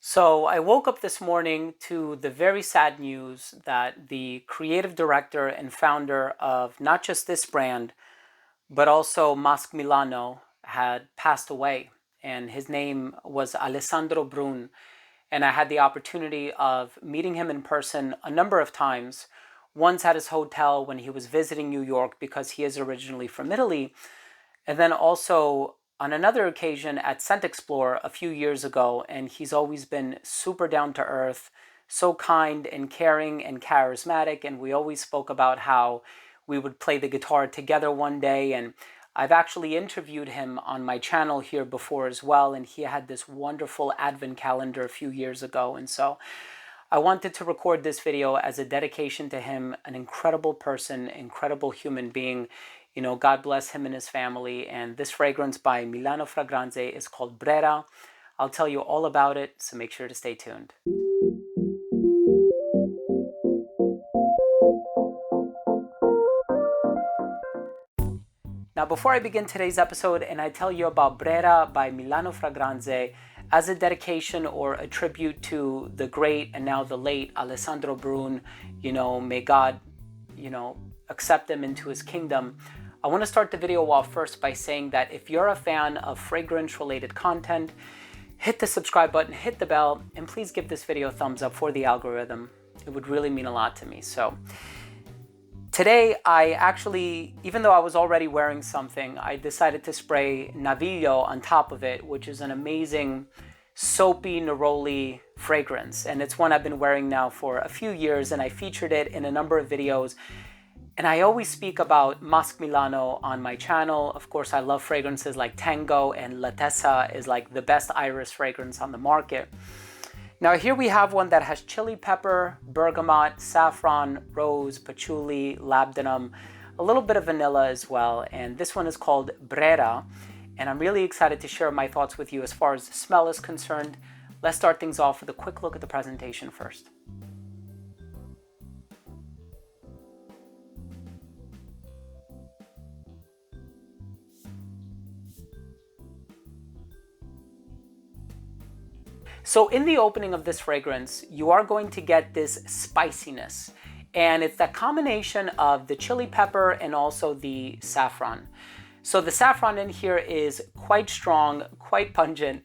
So I woke up this morning to the very sad news that the creative director and founder of not just this brand, but also Masque Milano had passed away. And his name was Alessandro Brun. And I had the opportunity of meeting him in person a number of times. Once at his hotel when he was visiting New York because he is originally from Italy, and then also on another occasion at Scent Explore a few years ago. And he's always been super down to earth, so kind and caring and charismatic. And we always spoke about how we would play the guitar together one day. And I've actually interviewed him on my channel here before as well. And he had this wonderful advent calendar a few years ago. And so I wanted to record this video as a dedication to him, an incredible person, incredible human being. God bless him and his family. And this fragrance by Milano Fragranze is called Brera. I'll tell you all about it, so make sure to stay tuned. Now, before I begin today's episode and I tell you about Brera by Milano Fragranze, as a dedication or a tribute to the great and now the late Alessandro Brun, may God, accept him into his kingdom. I want to start the video off first by saying that if you're a fan of fragrance-related content, hit the subscribe button, hit the bell, and please give this video a thumbs up for the algorithm. It would really mean a lot to me. So today, I actually, even though I was already wearing something, I decided to spray Naviglio on top of it, which is an amazing soapy neroli fragrance. And it's one I've been wearing now for a few years, and I featured it in a number of videos. And I always speak about Masque Milano on my channel. Of course, I love fragrances like Tango, and La Tessa is like the best iris fragrance on the market. Now here we have one that has chili pepper, bergamot, saffron, rose, patchouli, labdanum, a little bit of vanilla as well. And this one is called Brera. And I'm really excited to share my thoughts with you as far as the smell is concerned. Let's start things off with a quick look at the presentation first. So in the opening of this fragrance, you are going to get this spiciness. And it's that combination of the chili pepper and also the saffron. So the saffron in here is quite strong, quite pungent.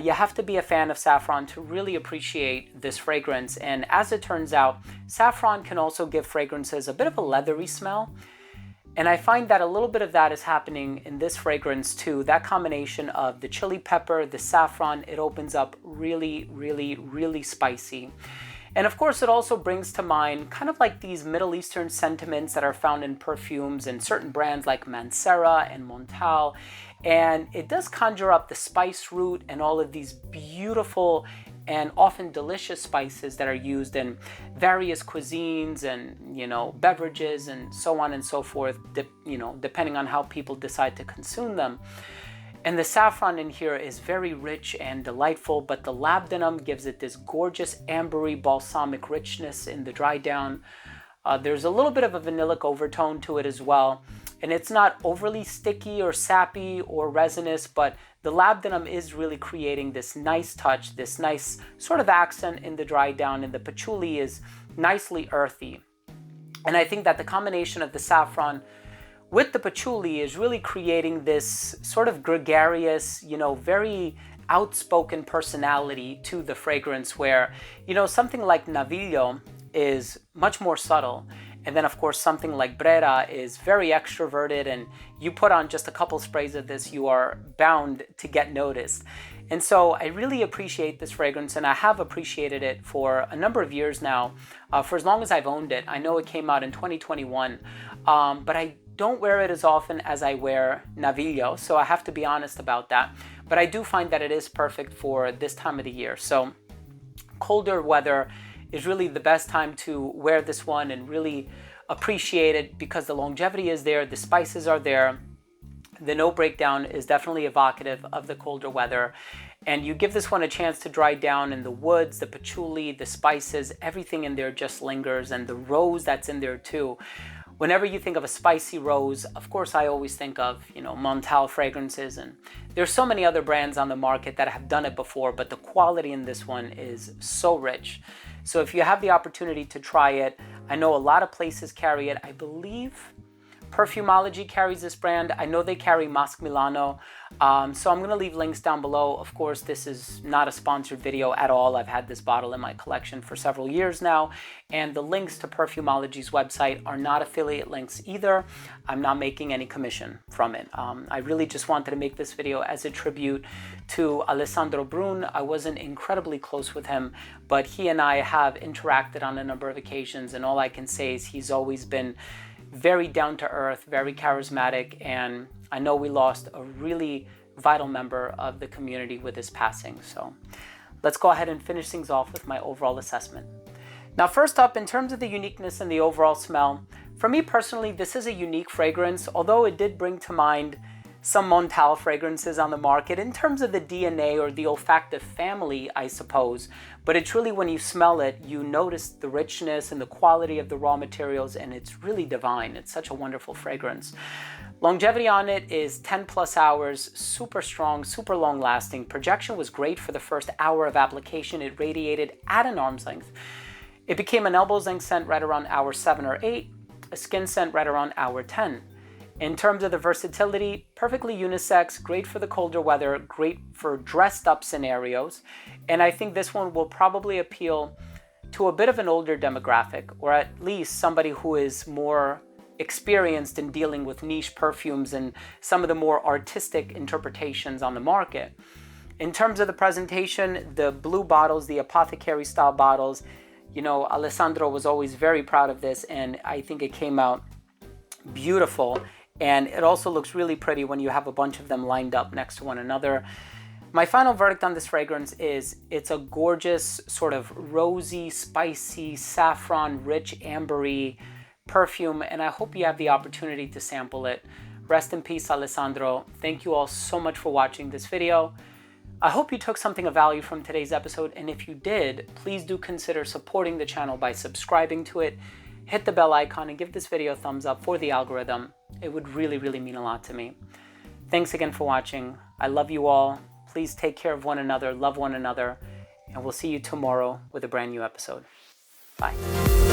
You have to be a fan of saffron to really appreciate this fragrance. And as it turns out, saffron can also give fragrances a bit of a leathery smell. And I find that a little bit of that is happening in this fragrance too. That combination of the chili pepper, the saffron, it opens up really, really, really spicy. And of course, it also brings to mind kind of like these Middle Eastern sentiments that are found in perfumes and certain brands like Mancera and Montal. And it does conjure up the spice root and all of these beautiful and often delicious spices that are used in various cuisines and, beverages and so on and so forth, depending on how people decide to consume them. And the saffron in here is very rich and delightful, but the labdanum gives it this gorgeous ambery balsamic richness in the dry down. There's a little bit of a vanillic overtone to it as well. And it's not overly sticky or sappy or resinous, but the labdanum is really creating this nice touch, this nice sort of accent in the dry down, and the patchouli is nicely earthy. And I think that the combination of the saffron with the patchouli is really creating this sort of gregarious, very outspoken personality to the fragrance where, something like Naviglio is much more subtle. And then, of course, something like Brera is very extroverted, and you put on just a couple sprays of this, you are bound to get noticed. And so I really appreciate this fragrance, and I have appreciated it for a number of years now, for as long as I've owned it. I know it came out in 2021, but I don't wear it as often as I wear Naviglio, so I have to be honest about that. But I do find that it is perfect for this time of the year. So colder weather is really the best time to wear this one and really appreciate it because the longevity is there, the spices are there. The note breakdown is definitely evocative of the colder weather. And you give this one a chance to dry down, and the woods, the patchouli, the spices, everything in there just lingers, and the rose that's in there too. whenever you think of a spicy rose, of course, I always think of, Montal fragrances. And there's so many other brands on the market that have done it before, but the quality in this one is so rich. So if you have the opportunity to try it, I know a lot of places carry it. I believe Perfumology carries this brand. I know they carry Masque Milano. So I'm going to leave links down below. Of course, this is not a sponsored video at all. I've had this bottle in my collection for several years now. And the links to Perfumology's website are not affiliate links either. I'm not making any commission from it. I really just wanted to make this video as a tribute to Alessandro Brun. I wasn't incredibly close with him, but he and I have interacted on a number of occasions. And all I can say is he's always been very down to earth, very charismatic, and I know we lost a really vital member of the community with his passing. So let's go ahead and finish things off with my overall assessment. Now, first up, in terms of the uniqueness and the overall smell, for me personally, this is a unique fragrance, although it did bring to mind some Montal fragrances on the market in terms of the DNA or the olfactive family, I suppose. But it's really, when you smell it, you notice the richness and the quality of the raw materials, and it's really divine. It's such a wonderful fragrance. Longevity on it is 10 plus hours, super strong, super long lasting. Projection was great for the first hour of application. It radiated at an arm's length. It became an elbow's length scent right around hour 7 or 8, a skin scent right around hour 10. In terms of the versatility, perfectly unisex, great for the colder weather, great for dressed up scenarios. And I think this one will probably appeal to a bit of an older demographic, or at least somebody who is more experienced in dealing with niche perfumes and some of the more artistic interpretations on the market. In terms of the presentation, the blue bottles, the apothecary style bottles, Alessandro was always very proud of this, and I think it came out beautiful. And it also looks really pretty when you have a bunch of them lined up next to one another. My final verdict on this fragrance is it's a gorgeous sort of rosy, spicy, saffron, rich, ambery perfume, and I hope you have the opportunity to sample it. Rest in peace, Alessandro. Thank you all so much for watching this video. I hope you took something of value from today's episode, and if you did, please do consider supporting the channel by subscribing to it. Hit the bell icon and give this video a thumbs up for the algorithm. It would really, really mean a lot to me. Thanks again for watching. I love you all. Please take care of one another, love one another, and we'll see you tomorrow with a brand new episode. Bye.